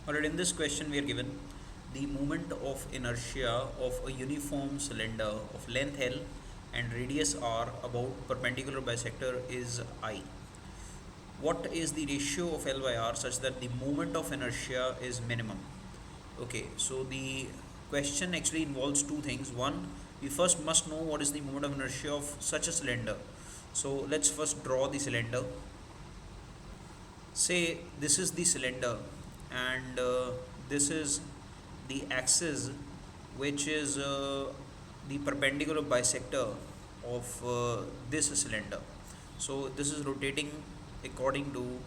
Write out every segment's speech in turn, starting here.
Alright, in this question we are given the moment of inertia of a uniform cylinder of length L and radius R about perpendicular bisector is I. What is the ratio of L by R such that the moment of inertia is minimum? Okay, so the question actually involves two things. One, we first must know what is the moment of inertia of such a cylinder. So let's first draw the cylinder. Say this is the cylinder and this is the axis which is the perpendicular bisector of this cylinder. So this is rotating according to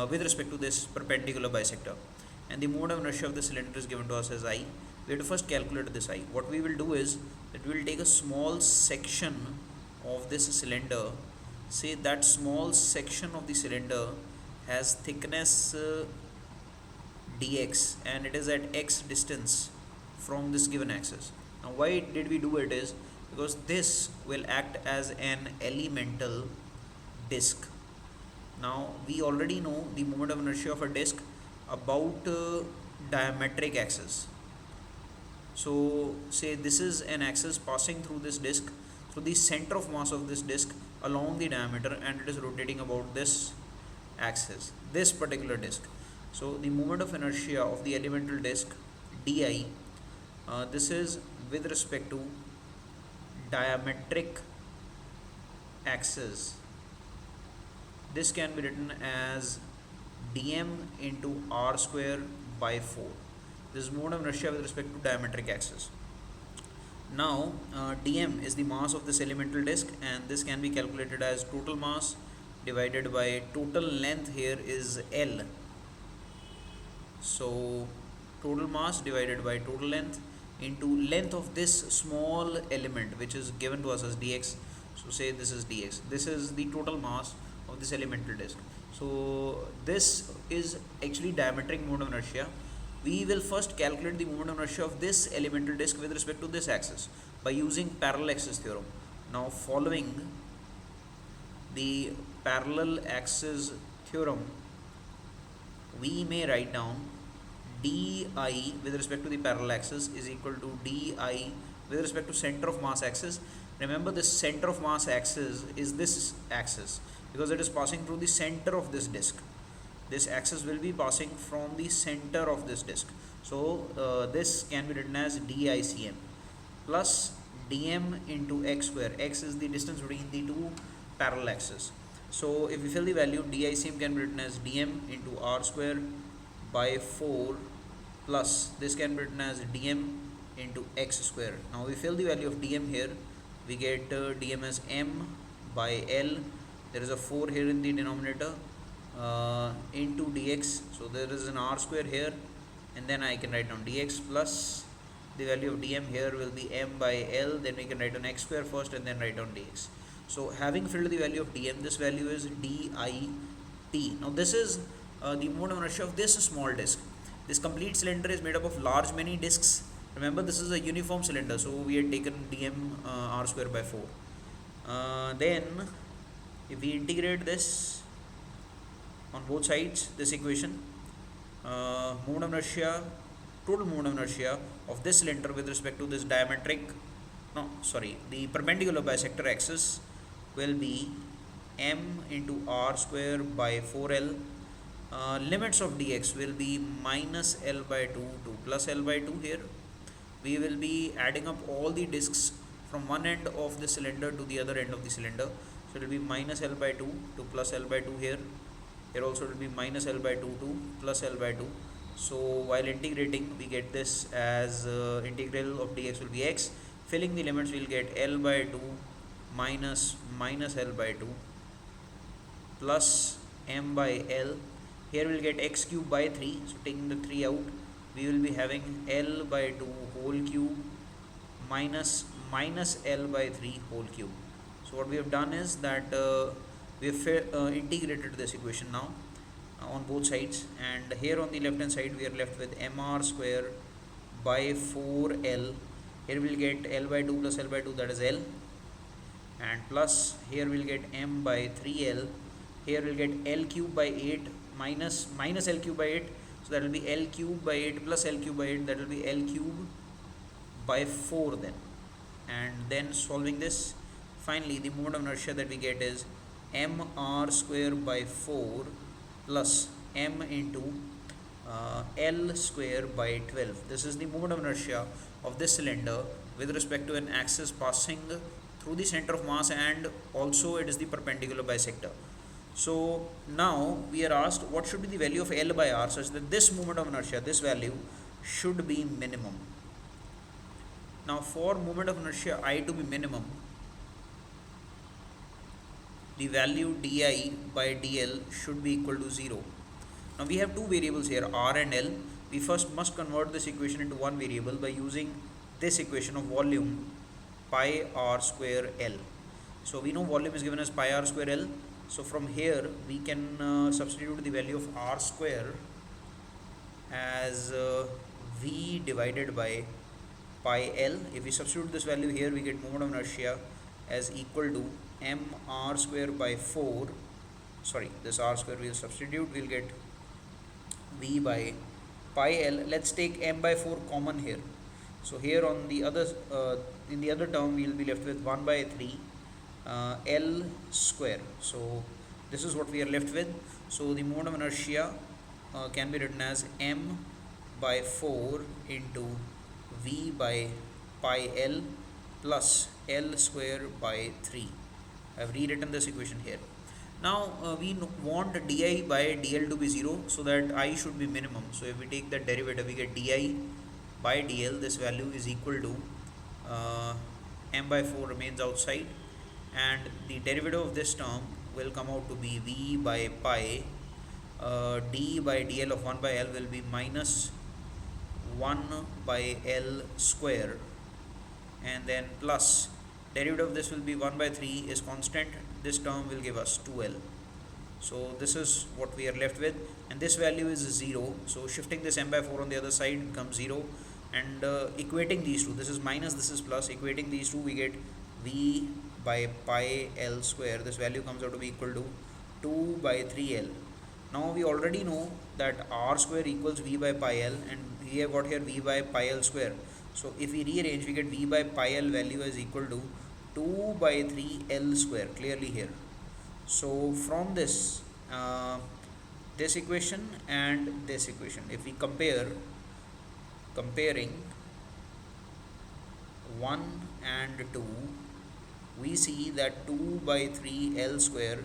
with respect to this perpendicular bisector, and the moment of inertia of the cylinder is given to us as I. We have to first calculate this I. What we will do is that we will take a small section of this cylinder. Say that small section of the cylinder has thickness dx and it is at x distance from this given axis. Now why did we do it is because this will act as an elemental disk. Now we already know the moment of inertia of a disk about diametric axis. So say this is an axis passing through this disk, through the center of mass of this disk along the diameter, and it is rotating about this axis, this particular disk. So the moment of inertia of the elemental disk di, this is with respect to diametric axis. This can be written as dm into r square by 4. This is moment of inertia with respect to diametric axis. Now dm is the mass of this elemental disk, and this can be calculated as total mass divided by total length. Here is L. So total mass divided by total length into length of this small element which is given to us as dx. So say this is dx. This is the total mass of this elemental disk. So this is actually diametric moment of inertia. We will first calculate the moment of inertia of this elemental disk with respect to this axis by using parallel axis theorem. Now following the parallel axis theorem, we may write down di with respect to the parallel axis is equal to di with respect to center of mass axis. Remember, this center of mass axis is this axis because it is passing through the center of this disk. This axis will be passing from the center of this disk. So this can be written as dicm plus dm into x square. X is the distance between the two parallel axes. So if we fill the value, dicm can be written as dm into r square by 4 plus this can be written as dm into x square. Now we fill the value of dm here. We get dm as m by l. There is a 4 here in the denominator into dx. So there is an r square here, and then I can write down dx plus the value of dm here will be m by l. Then we can write down x square first and then write down dx. So having filled the value of dm, this value is dit. Now this is the moment of inertia of this small disk. This complete cylinder is made up of large many disks. Remember, this is a uniform cylinder, so we had taken dm r square by 4. Then if we integrate this on both sides, this equation, moment of inertia, total moment of inertia of this cylinder with respect to this the perpendicular bisector axis will be m into r square by 4l. Limits of dx will be minus l by 2 to plus l by 2 here. We will be adding up all the disks from one end of the cylinder to the other end of the cylinder. So it will be minus l by 2 to plus l by 2 here. Here also it will be minus l by 2 to plus l by 2. So while integrating, we get this as integral of dx will be x. Filling the limits, we will get l by 2 minus l by 2 plus m by l. Here we will get x cube by 3. So taking the 3 out, we will be having l by 2 whole cube minus l by 3 whole cube. So what we have done is that we have integrated this equation now on both sides, and here on the left hand side we are left with mr square by 4l. Here we will get l by 2 plus l by 2, that is l, and plus here we will get m by 3l. Here we will get l cube by 8 minus l cube by 8 So that will be L cube by 8 plus L cube by 8, that will be L cube by 4 then. And then solving this, finally the moment of inertia that we get is mr square by 4 plus m into L square by 12. This is the moment of inertia of this cylinder with respect to an axis passing through the center of mass, and also it is the perpendicular bisector. So now we are asked what should be the value of L by R such that this moment of inertia, this value, should be minimum. Now for moment of inertia I to be minimum, the value di by dl should be equal to 0. Now we have two variables here, r and l. We first must convert this equation into one variable by using this equation of volume pi r square l. So we know volume is given as pi r square l. So from here we can substitute the value of r square as v divided by pi l. If we substitute this value here, we get moment of inertia as equal to mr square by 4. Sorry, this r square we will substitute, we will get v by pi l. Let's take m by 4 common here. So here on the other in the other term we will be left with 1 by 3 L square. So this is what we are left with. So the moment of inertia can be written as m by 4 into v by pi l plus L square by 3. I have rewritten this equation here. Now we want di by dl to be 0 so that I should be minimum. So if we take the derivative, we get di by dl, this value is equal to m by 4 remains outside, and the derivative of this term will come out to be v by pi d by dl of 1 by l will be minus 1 by l square, and then plus derivative of this will be 1 by 3 is constant, this term will give us 2l. So this is what we are left with, and this value is 0. So shifting this m by 4 on the other side becomes 0, and equating these two, this is minus, this is plus, equating these two we get v by pi l square. This value comes out to be equal to 2 by 3l. Now we already know that r square equals v by pi l, and we have got here v by pi l square. So if we rearrange, we get v by pi l value is equal to 2 by 3 l square clearly here. So from this this equation and this equation, if we comparing 1 and 2, we see that 2 by 3 l square,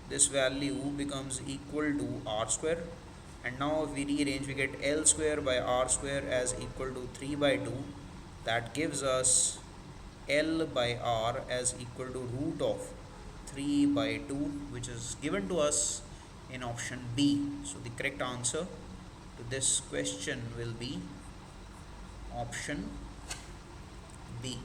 this value becomes equal to r square, and now if we rearrange, we get l square by r square as equal to 3 by 2. That gives us l by r as equal to root of 3 by 2, which is given to us in option B. So the correct answer to this question will be option B.